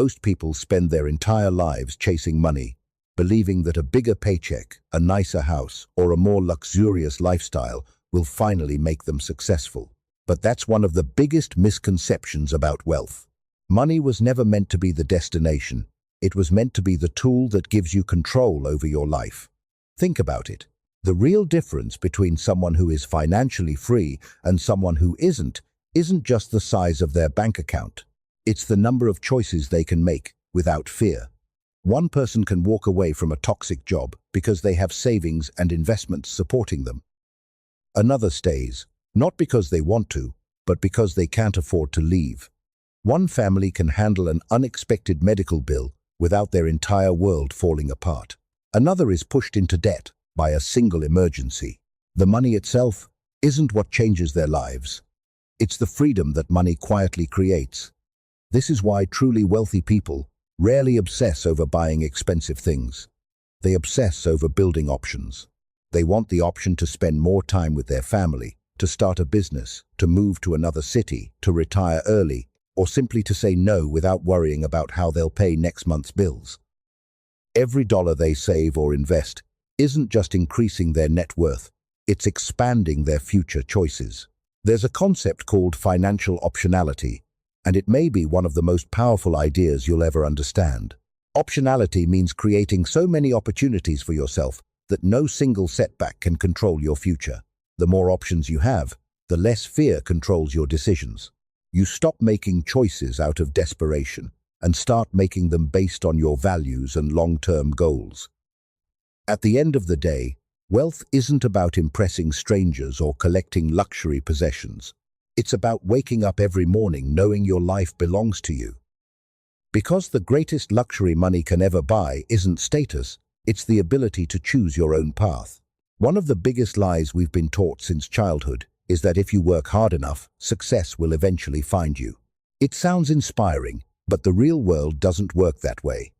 Most people spend their entire lives chasing money, believing that a bigger paycheck, a nicer house, or a more luxurious lifestyle will finally make them successful. But that's one of the biggest misconceptions about wealth. Money was never meant to be the destination. It was meant to be the tool that gives you control over your life. Think about it. The real difference between someone who is financially free and someone who isn't just the size of their bank account. It's the number of choices they can make without fear. One person can walk away from a toxic job because they have savings and investments supporting them. Another stays, not because they want to, but because they can't afford to leave. One family can handle an unexpected medical bill without their entire world falling apart. Another is pushed into debt by a single emergency. The money itself isn't what changes their lives. It's the freedom that money quietly creates. This is why truly wealthy people rarely obsess over buying expensive things. They obsess over building options. They want the option to spend more time with their family, to start a business, to move to another city, to retire early, or simply to say no without worrying about how they'll pay next month's bills. Every dollar they save or invest isn't just increasing their net worth, it's expanding their future choices. There's a concept called financial optionality, and it may be one of the most powerful ideas you'll ever understand. Optionality means creating so many opportunities for yourself that no single setback can control your future. The more options you have, the less fear controls your decisions. You stop making choices out of desperation and start making them based on your values and long-term goals. At the end of the day, wealth isn't about impressing strangers or collecting luxury possessions. It's about waking up every morning knowing your life belongs to you. Because the greatest luxury money can ever buy isn't status, it's the ability to choose your own path. One of the biggest lies we've been taught since childhood is that if you work hard enough, success will eventually find you. It sounds inspiring, but the real world doesn't work that way.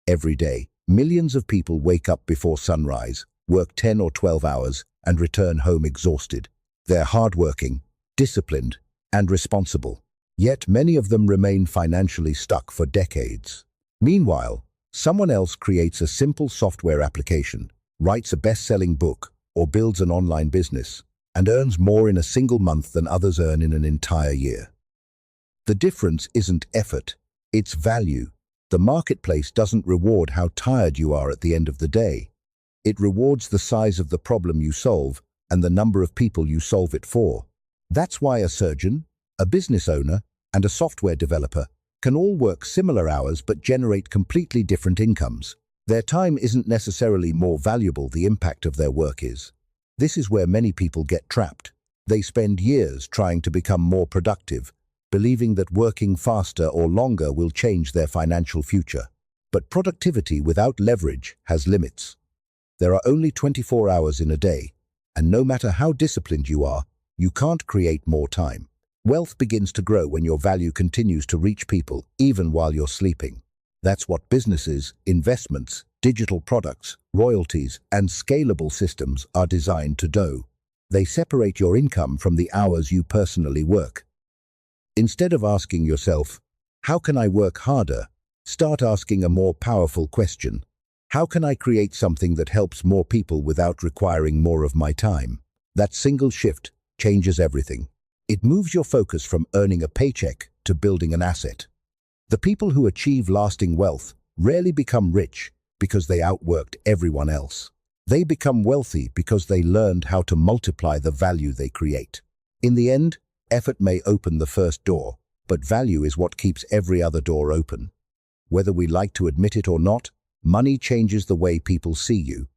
Every day, millions of people wake up before sunrise, work 10 or 12 hours, and return home exhausted. They're hardworking, disciplined, and responsible. Yet many of them remain financially stuck for decades. Meanwhile, someone else creates a simple software application, writes a best-selling book, or builds an online business, and earns more in a single month than others earn in an entire year. The difference isn't effort, it's value. The marketplace doesn't reward how tired you are at the end of the day. It rewards the size of the problem you solve and the number of people you solve it for. That's why a surgeon, a business owner, and a software developer can all work similar hours but generate completely different incomes. Their time isn't necessarily more valuable, the impact of their work is. This is where many people get trapped. They spend years trying to become more productive, believing that working faster or longer will change their financial future. But productivity without leverage has limits. There are only 24 hours in a day, and no matter how disciplined you are, you can't create more time. Wealth begins to grow when your value continues to reach people even while you're sleeping. That's what businesses, investments, digital products, royalties, and scalable systems are designed to do. They separate your income from the hours you personally work. Instead of asking yourself, how can I work harder? Start asking a more powerful question. How can I create something that helps more people without requiring more of my time? That single shift changes everything. It moves your focus from earning a paycheck to building an asset. The people who achieve lasting wealth rarely become rich because they outworked everyone else. They become wealthy because they learned how to multiply the value they create. In the end, effort may open the first door, but value is what keeps every other door open. Whether we like to admit it or not, money changes the way people see you.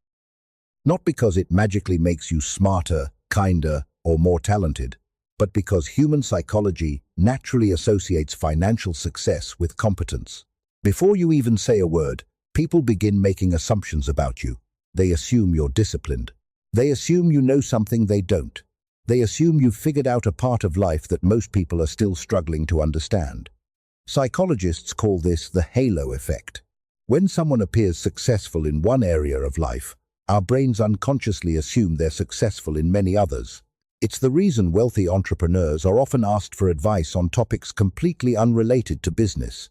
Not because it magically makes you smarter, kinder, or more talented, but because human psychology naturally associates financial success with competence. Before you even say a word, people begin making assumptions about you. They assume you're disciplined. They assume you know something they don't. They assume you've figured out a part of life that most people are still struggling to understand. Psychologists call this the halo effect. When someone appears successful in one area of life, our brains unconsciously assume they're successful in many others. It's the reason wealthy entrepreneurs are often asked for advice on topics completely unrelated to business.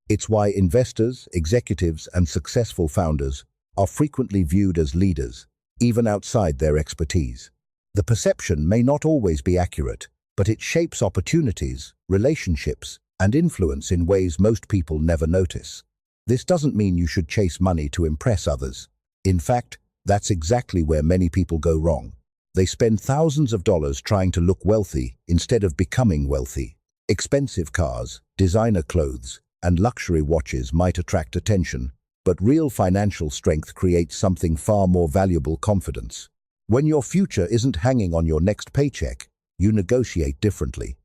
It's why investors, executives, and successful founders are frequently viewed as leaders, even outside their expertise. The perception may not always be accurate, but it shapes opportunities, relationships, and influence in ways most people never notice. This doesn't mean you should chase money to impress others. In fact, that's exactly where many people go wrong. They spend thousands of dollars trying to look wealthy instead of becoming wealthy. Expensive cars, designer clothes, and luxury watches might attract attention, but real financial strength creates something far more valuable: confidence. When your future isn't hanging on your next paycheck, you negotiate differently.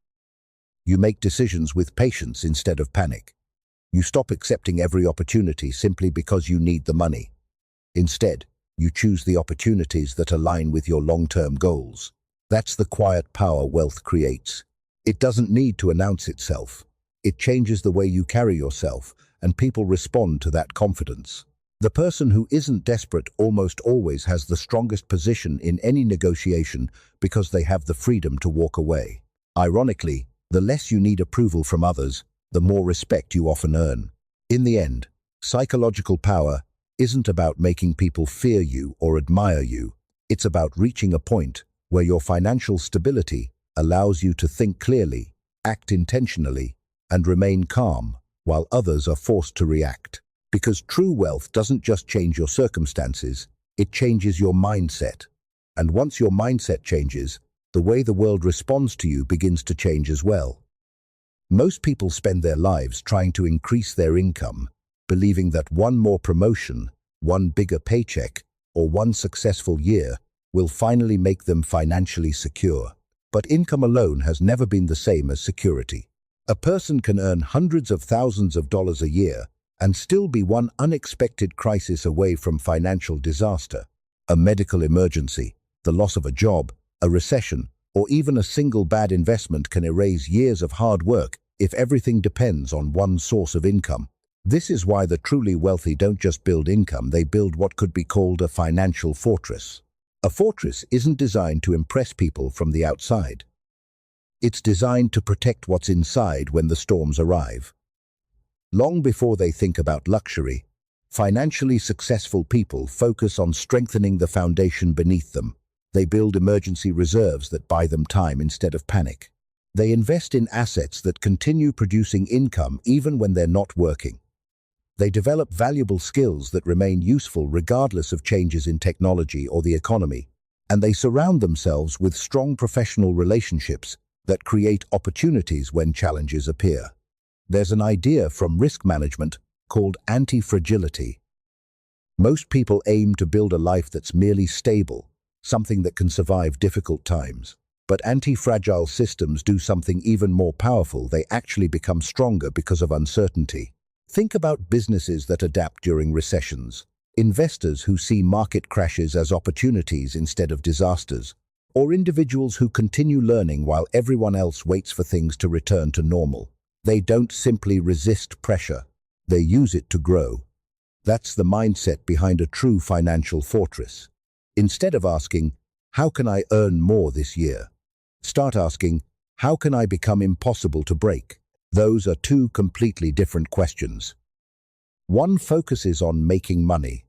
You make decisions with patience instead of panic. You stop accepting every opportunity simply because you need the money. Instead, you choose the opportunities that align with your long-term goals. That's the quiet power wealth creates. It doesn't need to announce itself. It changes the way you carry yourself, and people respond to that confidence. The person who isn't desperate almost always has the strongest position in any negotiation because they have the freedom to walk away. Ironically, the less you need approval from others, the more respect you often earn. In the end, psychological power isn't about making people fear you or admire you. It's about reaching a point where your financial stability allows you to think clearly, act intentionally, and remain calm while others are forced to react. Because true wealth doesn't just change your circumstances, it changes your mindset. And once your mindset changes, the way the world responds to you begins to change as well. Most people spend their lives trying to increase their income, believing that one more promotion, one bigger paycheck, or one successful year will finally make them financially secure. But income alone has never been the same as security. A person can earn hundreds of thousands of dollars a year and still be one unexpected crisis away from financial disaster. A medical emergency, the loss of a job, a recession, or even a single bad investment can erase years of hard work if everything depends on one source of income. This is why the truly wealthy don't just build income, they build what could be called a financial fortress. A fortress isn't designed to impress people from the outside. It's designed to protect what's inside when the storms arrive. Long before they think about luxury, financially successful people focus on strengthening the foundation beneath them. They build emergency reserves that buy them time instead of panic. They invest in assets that continue producing income even when they're not working. They develop valuable skills that remain useful regardless of changes in technology or the economy. And they surround themselves with strong professional relationships that create opportunities when challenges appear. There's an idea from risk management called anti-fragility. Most people aim to build a life that's merely stable, something that can survive difficult times. But anti-fragile systems do something even more powerful. They actually become stronger because of uncertainty. Think about businesses that adapt during recessions, investors who see market crashes as opportunities instead of disasters, or individuals who continue learning while everyone else waits for things to return to normal. They don't simply resist pressure, they use it to grow. That's the mindset behind a true financial fortress. Instead of asking, "How can I earn more this year?" start asking, "How can I become impossible to break?" Those are two completely different questions. One focuses on making money.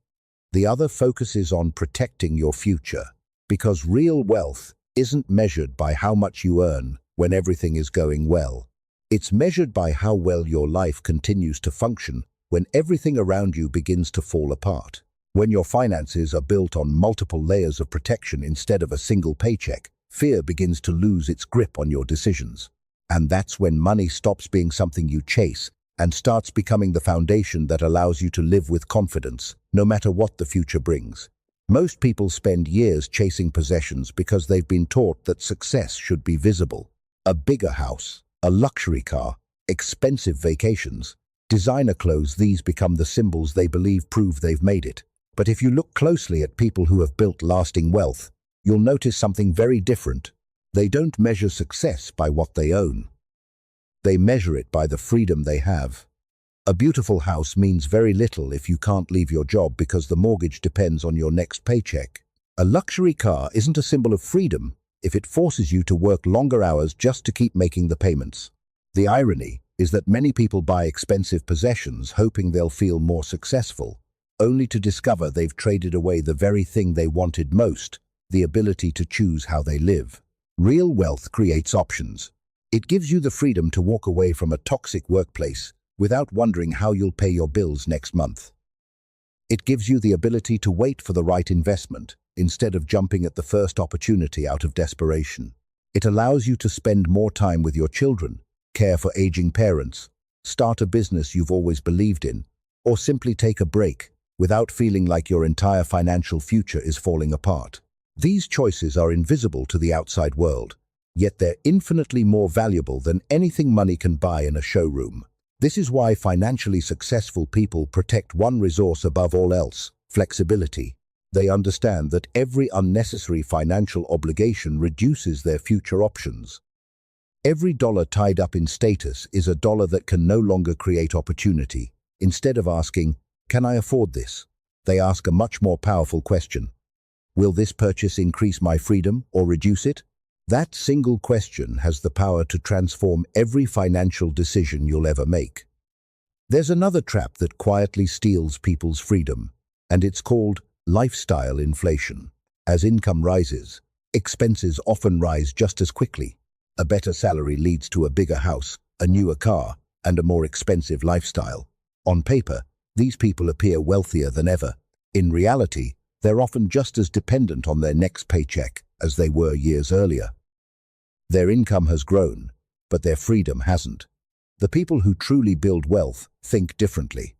The other focuses on protecting your future. Because real wealth isn't measured by how much you earn when everything is going well. It's measured by how well your life continues to function when everything around you begins to fall apart. When your finances are built on multiple layers of protection instead of a single paycheck, fear begins to lose its grip on your decisions. And that's when money stops being something you chase and starts becoming the foundation that allows you to live with confidence, no matter what the future brings. Most people spend years chasing possessions because they've been taught that success should be visible. A bigger house, a luxury car, expensive vacations, designer clothes, these become the symbols they believe prove they've made it. But if you look closely at people who have built lasting wealth, you'll notice something very different. They don't measure success by what they own. They measure it by the freedom they have. A beautiful house means very little if you can't leave your job because the mortgage depends on your next paycheck. A luxury car isn't a symbol of freedom if it forces you to work longer hours just to keep making the payments. The irony is that many people buy expensive possessions hoping they'll feel more successful, only to discover they've traded away the very thing they wanted most, the ability to choose how they live. Real wealth creates options. It gives you the freedom to walk away from a toxic workplace without wondering how you'll pay your bills next month. It gives you the ability to wait for the right investment instead of jumping at the first opportunity out of desperation. It allows you to spend more time with your children, care for aging parents, start a business you've always believed in, or simply take a break without feeling like your entire financial future is falling apart. These choices are invisible to the outside world, yet they're infinitely more valuable than anything money can buy in a showroom. This is why financially successful people protect one resource above all else: flexibility. They understand that every unnecessary financial obligation reduces their future options. Every dollar tied up in status is a dollar that can no longer create opportunity. Instead of asking, "Can I afford this?" they ask a much more powerful question: "Will this purchase increase my freedom or reduce it?" That single question has the power to transform every financial decision you'll ever make. There's another trap that quietly steals people's freedom, and it's called lifestyle inflation. As income rises, expenses often rise just as quickly. A better salary leads to a bigger house, a newer car, and a more expensive lifestyle. On paper, these people appear wealthier than ever. In reality, they're often just as dependent on their next paycheck as they were years earlier. Their income has grown, but their freedom hasn't. The people who truly build wealth think differently.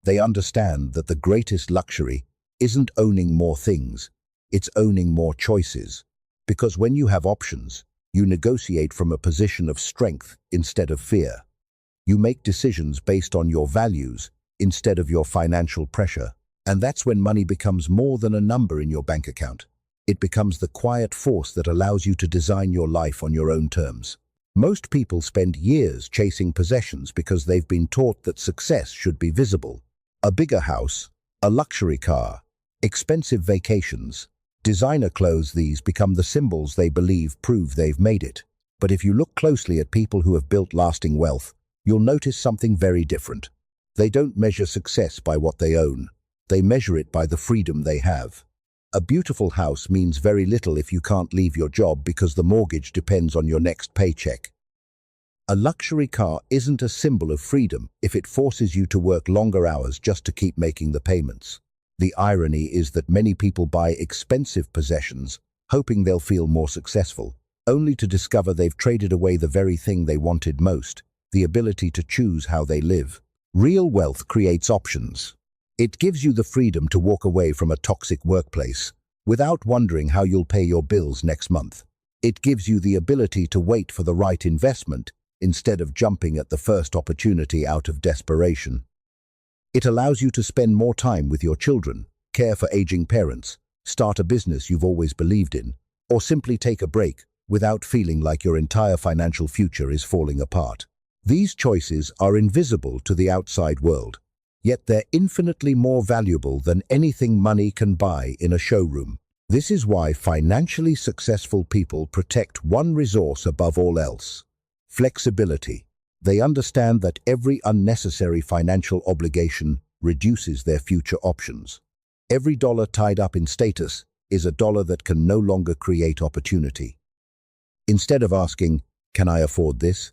They understand that the greatest luxury isn't owning more things, it's owning more choices. Because when you have options, you negotiate from a position of strength instead of fear. You make decisions based on your values instead of your financial pressure. And that's when money becomes more than a number in your bank account. It becomes the quiet force that allows you to design your life on your own terms. Most people spend years chasing possessions because they've been taught that success should be visible. A bigger house, a luxury car, expensive vacations, designer clothes, these become the symbols they believe prove they've made it. But if you look closely at people who have built lasting wealth, you'll notice something very different. They don't measure success by what they own. They measure it by the freedom they have. A beautiful house means very little if you can't leave your job because the mortgage depends on your next paycheck. A luxury car isn't a symbol of freedom if it forces you to work longer hours just to keep making the payments. The irony is that many people buy expensive possessions, hoping they'll feel more successful, only to discover they've traded away the very thing they wanted most: the ability to choose how they live. Real wealth creates options. It gives you the freedom to walk away from a toxic workplace without wondering how you'll pay your bills next month. It gives you the ability to wait for the right investment instead of jumping at the first opportunity out of desperation. It allows you to spend more time with your children, care for aging parents, start a business you've always believed in, or simply take a break without feeling like your entire financial future is falling apart. These choices are invisible to the outside world, yet they're infinitely more valuable than anything money can buy in a showroom. This is why financially successful people protect one resource above all else: flexibility. They understand that every unnecessary financial obligation reduces their future options. Every dollar tied up in status is a dollar that can no longer create opportunity. Instead of asking, "Can I afford this?"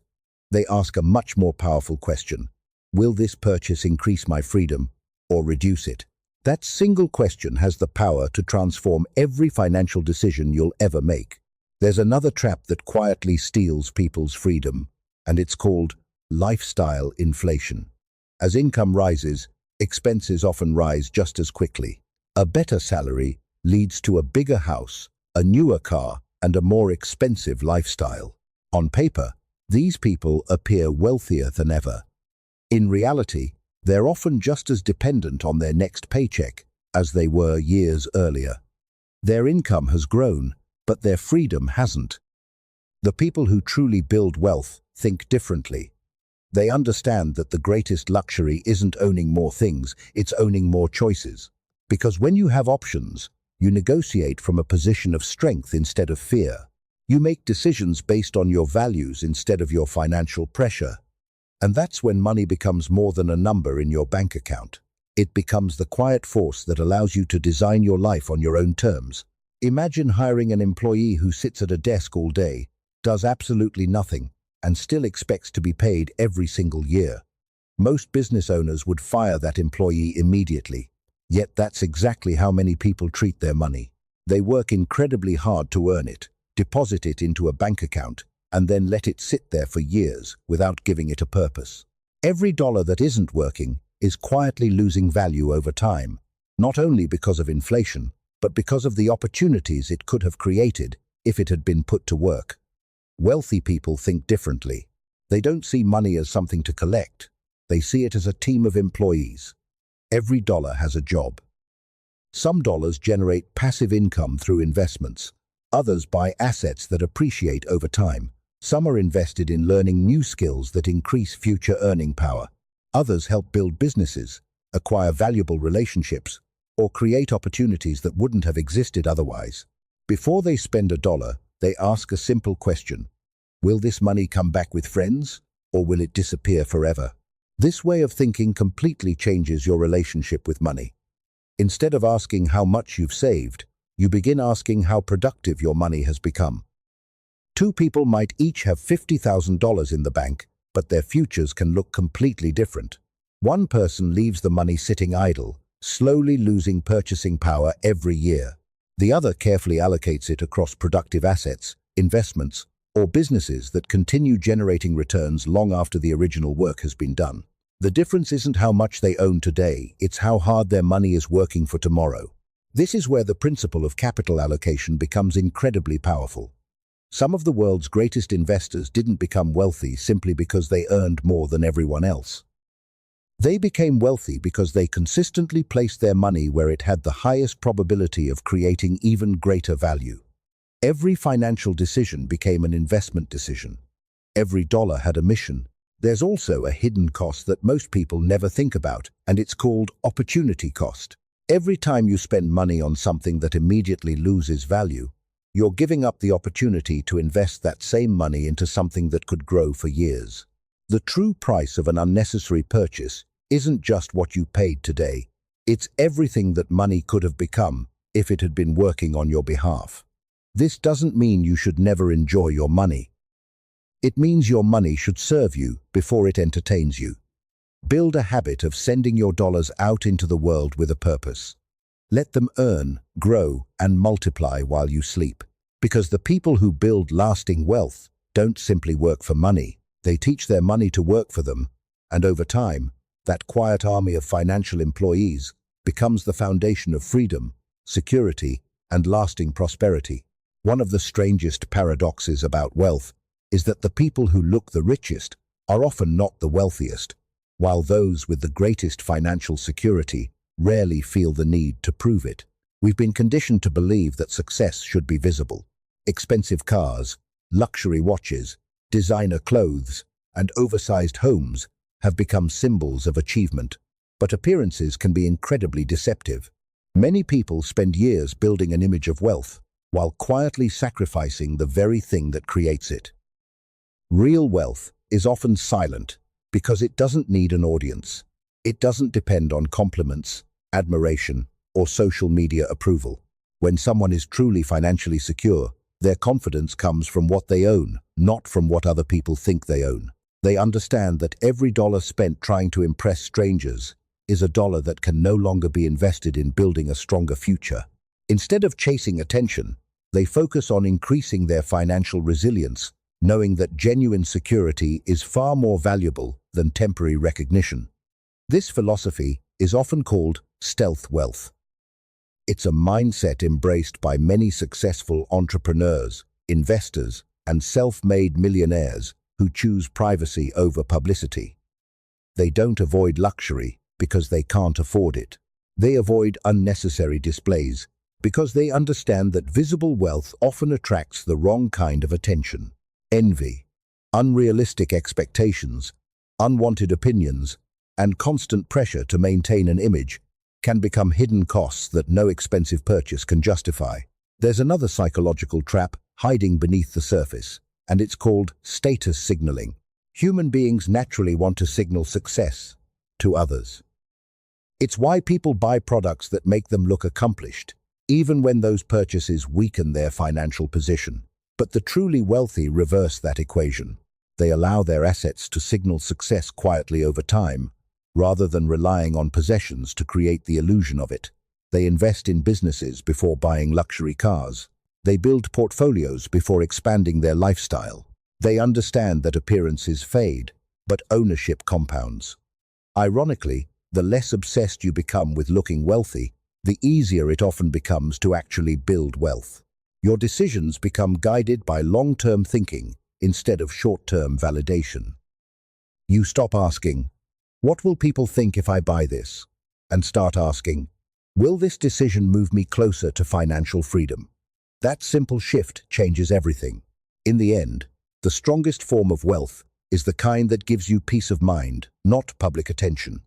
they ask a much more powerful question: "Will this purchase increase my freedom or reduce it?" That single question has the power to transform every financial decision you'll ever make. There's another trap that quietly steals people's freedom, and it's called lifestyle inflation. As income rises, expenses often rise just as quickly. A better salary leads to a bigger house, a newer car, and a more expensive lifestyle. On paper, these people appear wealthier than ever. In reality, they're often just as dependent on their next paycheck as they were years earlier. Their income has grown, but their freedom hasn't. The people who truly build wealth think differently. They understand that the greatest luxury isn't owning more things, it's owning more choices. Because when you have options, you negotiate from a position of strength instead of fear. You make decisions based on your values instead of your financial pressure. And that's when money becomes more than a number in your bank account. It becomes the quiet force that allows you to design your life on your own terms. Imagine hiring an employee who sits at a desk all day, does absolutely nothing, and still expects to be paid every single year. Most business owners would fire that employee immediately. Yet that's exactly how many people treat their money. They work incredibly hard to earn it, deposit it into a bank account, and then let it sit there for years without giving it a purpose. Every dollar that isn't working is quietly losing value over time, not only because of inflation, but because of the opportunities it could have created if it had been put to work. Wealthy people think differently. They don't see money as something to collect. They see it as a team of employees. Every dollar has a job. Some dollars generate passive income through investments. Others buy assets that appreciate over time. Some are invested in learning new skills that increase future earning power. Others help build businesses, acquire valuable relationships, or create opportunities that wouldn't have existed otherwise. Before they spend a dollar, they ask a simple question. Will this money come back with friends, or will it disappear forever? This way of thinking completely changes your relationship with money. Instead of asking how much you've saved, you begin asking how productive your money has become. Two people might each have $50,000 in the bank, but their futures can look completely different. One person leaves the money sitting idle, slowly losing purchasing power every year. The other carefully allocates it across productive assets, investments, or businesses that continue generating returns long after the original work has been done. The difference isn't how much they own today, it's how hard their money is working for tomorrow. This is where the principle of capital allocation becomes incredibly powerful. Some of the world's greatest investors didn't become wealthy simply because they earned more than everyone else. They became wealthy because they consistently placed their money where it had the highest probability of creating even greater value. Every financial decision became an investment decision. Every dollar had a mission. There's also a hidden cost that most people never think about, and it's called opportunity cost. Every time you spend money on something that immediately loses value, you're giving up the opportunity to invest that same money into something that could grow for years. The true price of an unnecessary purchase isn't just what you paid today. It's everything that money could have become if it had been working on your behalf. This doesn't mean you should never enjoy your money. It means your money should serve you before it entertains you. Build a habit of sending your dollars out into the world with a purpose. Let them earn, grow, and multiply while you sleep. Because the people who build lasting wealth don't simply work for money. They teach their money to work for them, and over time, that quiet army of financial employees becomes the foundation of freedom, security, and lasting prosperity. One of the strangest paradoxes about wealth is that the people who look the richest are often not the wealthiest, while those with the greatest financial security rarely feel the need to prove it. We've been conditioned to believe that success should be visible. Expensive cars, luxury watches, designer clothes, and oversized homes have become symbols of achievement, but appearances can be incredibly deceptive. Many people spend years building an image of wealth, while quietly sacrificing the very thing that creates it. Real wealth is often silent because it doesn't need an audience. It doesn't depend on compliments, admiration, or social media approval. When someone is truly financially secure, their confidence comes from what they own, not from what other people think they own. They understand that every dollar spent trying to impress strangers is a dollar that can no longer be invested in building a stronger future. Instead of chasing attention, they focus on increasing their financial resilience, knowing that genuine security is far more valuable than temporary recognition. This philosophy is often called stealth wealth. It's a mindset embraced by many successful entrepreneurs, investors, and self-made millionaires who choose privacy over publicity. They don't avoid luxury because they can't afford it. They avoid unnecessary displays because they understand that visible wealth often attracts the wrong kind of attention. Envy, unrealistic expectations, unwanted opinions, and constant pressure to maintain an image can become hidden costs that no expensive purchase can justify. There's another psychological trap hiding beneath the surface, and it's called status signaling. Human beings naturally want to signal success to others. It's why people buy products that make them look accomplished, even when those purchases weaken their financial position. But the truly wealthy reverse that equation. They allow their assets to signal success quietly over time, rather than relying on possessions to create the illusion of it. They invest in businesses before buying luxury cars. They build portfolios before expanding their lifestyle. They understand that appearances fade, but ownership compounds. Ironically, the less obsessed you become with looking wealthy, the easier it often becomes to actually build wealth. Your decisions become guided by long-term thinking instead of short-term validation. You stop asking, "What will people think if I buy this?" and start asking, "Will this decision move me closer to financial freedom?" That simple shift changes everything. In the end, the strongest form of wealth is the kind that gives you peace of mind, not public attention.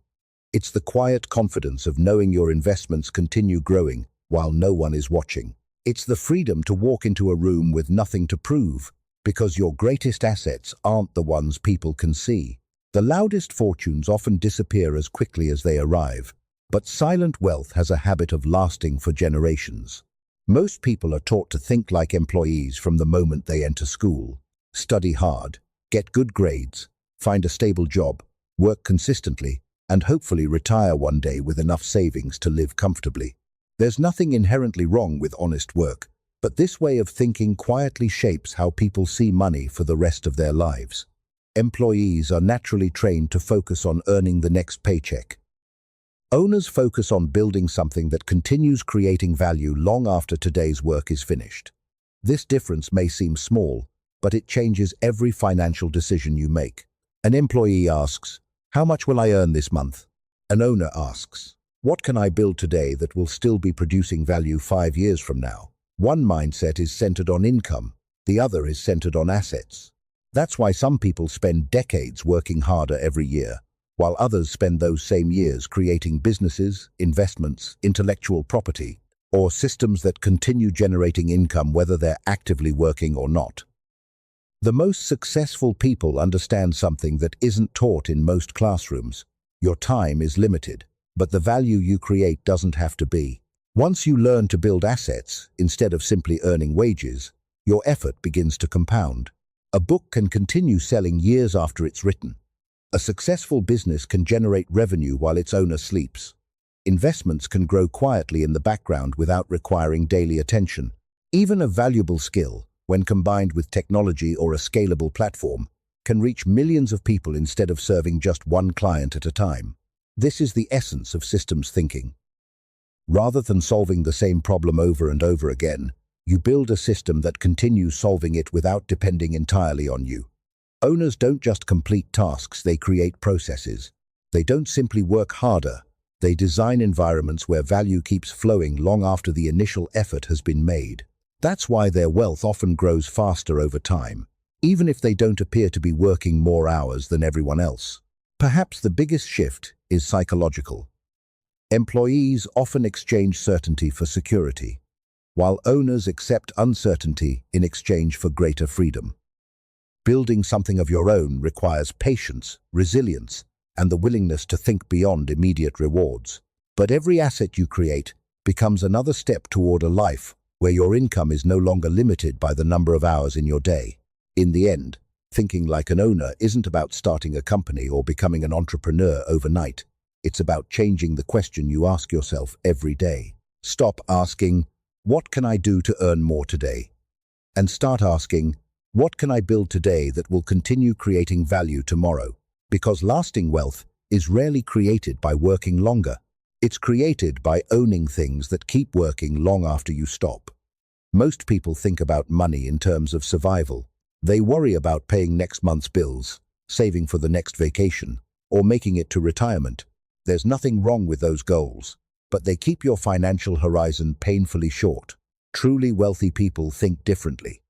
It's the quiet confidence of knowing your investments continue growing while no one is watching. It's the freedom to walk into a room with nothing to prove, because your greatest assets aren't the ones people can see. The loudest fortunes often disappear as quickly as they arrive, but silent wealth has a habit of lasting for generations. Most people are taught to think like employees from the moment they enter school. Study hard, get good grades, find a stable job, work consistently, and hopefully retire one day with enough savings to live comfortably. There's nothing inherently wrong with honest work, but this way of thinking quietly shapes how people see money for the rest of their lives. Employees are naturally trained to focus on earning the next paycheck. Owners focus on building something that continues creating value long after today's work is finished. This difference may seem small, but it changes every financial decision you make. An employee asks, "How much will I earn this month?" An owner asks, "What can I build today that will still be producing value 5 years from now?" One mindset is centered on income, the other is centered on assets. That's why some people spend decades working harder every year, while others spend those same years creating businesses, investments, intellectual property, or systems that continue generating income whether they're actively working or not. The most successful people understand something that isn't taught in most classrooms. Your time is limited, but the value you create doesn't have to be. Once you learn to build assets, instead of simply earning wages, your effort begins to compound. A book can continue selling years after it's written. A successful business can generate revenue while its owner sleeps. Investments can grow quietly in the background without requiring daily attention. Even a valuable skill, when combined with technology or a scalable platform, can reach millions of people instead of serving just one client at a time. This is the essence of systems thinking. Rather than solving the same problem over and over again, you build a system that continues solving it without depending entirely on you. Owners don't just complete tasks, they create processes. They don't simply work harder, they design environments where value keeps flowing long after the initial effort has been made. That's why their wealth often grows faster over time, even if they don't appear to be working more hours than everyone else. Perhaps the biggest shift is psychological. Employees often exchange certainty for security, while owners accept uncertainty in exchange for greater freedom. Building something of your own requires patience, resilience, and the willingness to think beyond immediate rewards. But every asset you create becomes another step toward a life where your income is no longer limited by the number of hours in your day. In the end, thinking like an owner isn't about starting a company or becoming an entrepreneur overnight. It's about changing the question you ask yourself every day. Stop asking, "What can I do to earn more today?" and start asking, "What can I build today that will continue creating value tomorrow?" Because lasting wealth is rarely created by working longer. It's created by owning things that keep working long after you stop. Most people think about money in terms of survival. They worry about paying next month's bills, saving for the next vacation, or making it to retirement. There's nothing wrong with those goals, but they keep your financial horizon painfully short. Truly wealthy people think differently.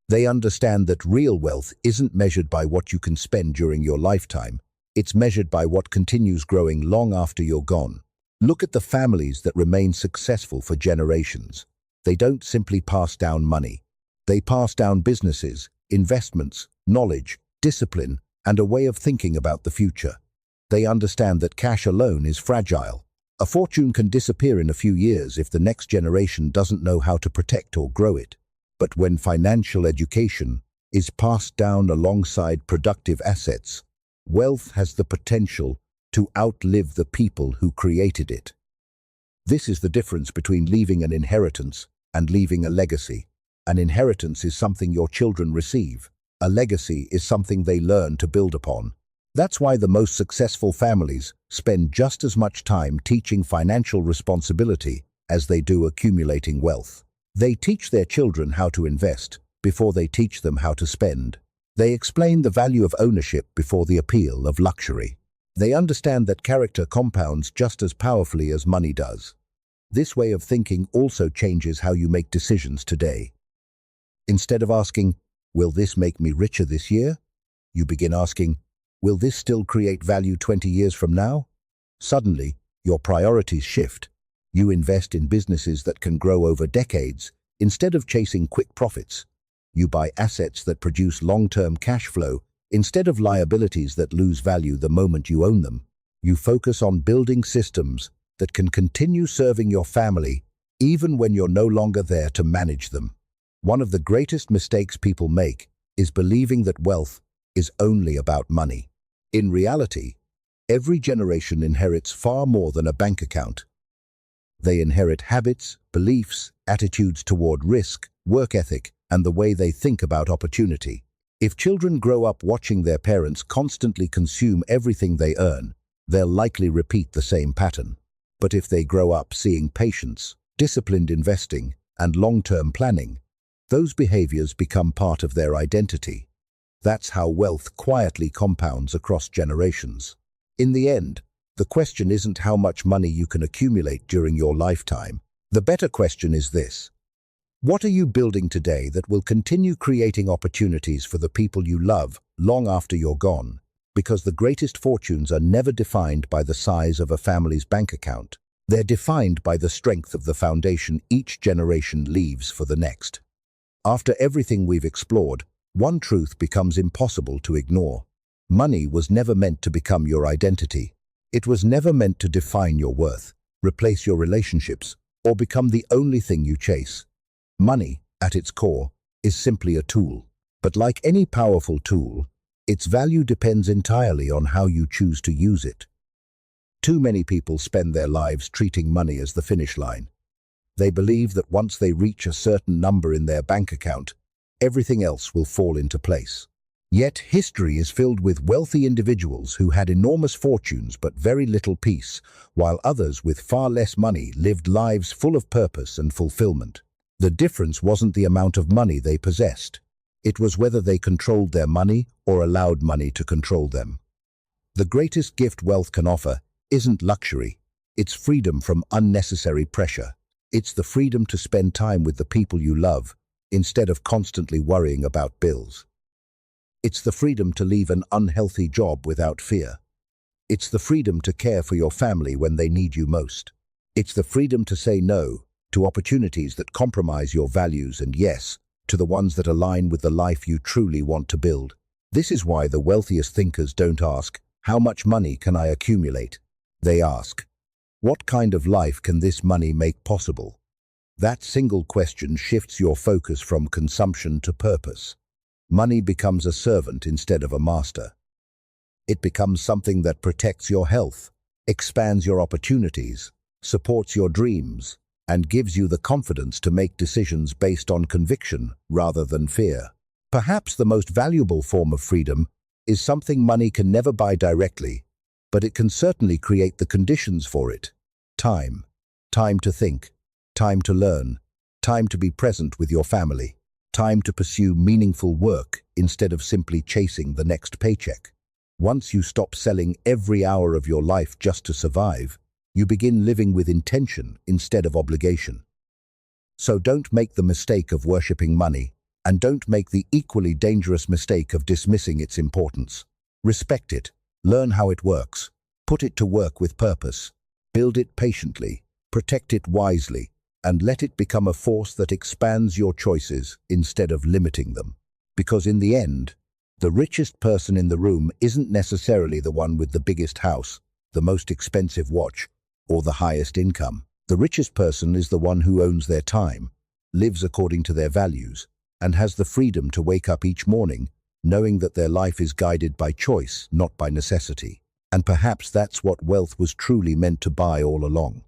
They understand that real wealth isn't measured by what you can spend during your lifetime. It's measured by what continues growing long after you're gone. Look at the families that remain successful for generations. They don't simply pass down money. They pass down businesses, investments, knowledge, discipline, and a way of thinking about the future. They understand that cash alone is fragile. A fortune can disappear in a few years if the next generation doesn't know how to protect or grow it. But when financial education is passed down alongside productive assets, wealth has the potential to outlive the people who created it. This is the difference between leaving an inheritance and leaving a legacy. An inheritance is something your children receive. A legacy is something they learn to build upon. That's why the most successful families spend just as much time teaching financial responsibility as they do accumulating wealth. They teach their children how to invest before they teach them how to spend. They explain the value of ownership before the appeal of luxury. They understand that character compounds just as powerfully as money does. This way of thinking also changes how you make decisions today. Instead of asking, "Will this make me richer this year?" you begin asking, "Will this still create value 20 years from now?" Suddenly, your priorities shift. You invest in businesses that can grow over decades instead of chasing quick profits. You buy assets that produce long-term cash flow instead of liabilities that lose value the moment you own them. You focus on building systems that can continue serving your family even when you're no longer there to manage them. One of the greatest mistakes people make is believing that wealth is only about money. In reality, every generation inherits far more than a bank account. They inherit habits, beliefs, attitudes toward risk, work ethic, and the way they think about opportunity. If children grow up watching their parents constantly consume everything they earn, they'll likely repeat the same pattern. But if they grow up seeing patience, disciplined investing, and long-term planning, those behaviors become part of their identity. That's how wealth quietly compounds across generations. In the end, the question isn't how much money you can accumulate during your lifetime. The better question is this: what are you building today that will continue creating opportunities for the people you love long after you're gone? Because the greatest fortunes are never defined by the size of a family's bank account. They're defined by the strength of the foundation each generation leaves for the next. After everything we've explored, one truth becomes impossible to ignore. Money was never meant to become your identity. It was never meant to define your worth, replace your relationships, or become the only thing you chase. Money, at its core, is simply a tool. But like any powerful tool, its value depends entirely on how you choose to use it. Too many people spend their lives treating money as the finish line. They believe that once they reach a certain number in their bank account, everything else will fall into place. Yet history is filled with wealthy individuals who had enormous fortunes but very little peace, while others with far less money lived lives full of purpose and fulfillment. The difference wasn't the amount of money they possessed. It was whether they controlled their money or allowed money to control them. The greatest gift wealth can offer isn't luxury. It's freedom from unnecessary pressure. It's the freedom to spend time with the people you love, instead of constantly worrying about bills. It's the freedom to leave an unhealthy job without fear. It's the freedom to care for your family when they need you most. It's the freedom to say no to opportunities that compromise your values and yes to the ones that align with the life you truly want to build. This is why the wealthiest thinkers don't ask, "How much money can I accumulate?" They ask, "What kind of life can this money make possible?" That single question shifts your focus from consumption to purpose. Money becomes a servant instead of a master. It becomes something that protects your health, expands your opportunities, supports your dreams, and gives you the confidence to make decisions based on conviction rather than fear. Perhaps the most valuable form of freedom is something money can never buy directly, but it can certainly create the conditions for it. Time. Time to think. Time to learn. Time to be present with your family. Time to pursue meaningful work instead of simply chasing the next paycheck. Once you stop selling every hour of your life just to survive, you begin living with intention instead of obligation. So don't make the mistake of worshipping money, and don't make the equally dangerous mistake of dismissing its importance. Respect it, learn how it works, put it to work with purpose, build it patiently, protect it wisely, and let it become a force that expands your choices instead of limiting them. Because in the end, The richest person in the room isn't necessarily the one with the biggest house, the most expensive watch, or the highest income. The richest person is the one who owns their time, lives according to their values, and has the freedom to wake up each morning knowing that their life is guided by choice, not by necessity. And perhaps that's what wealth was truly meant to buy all along.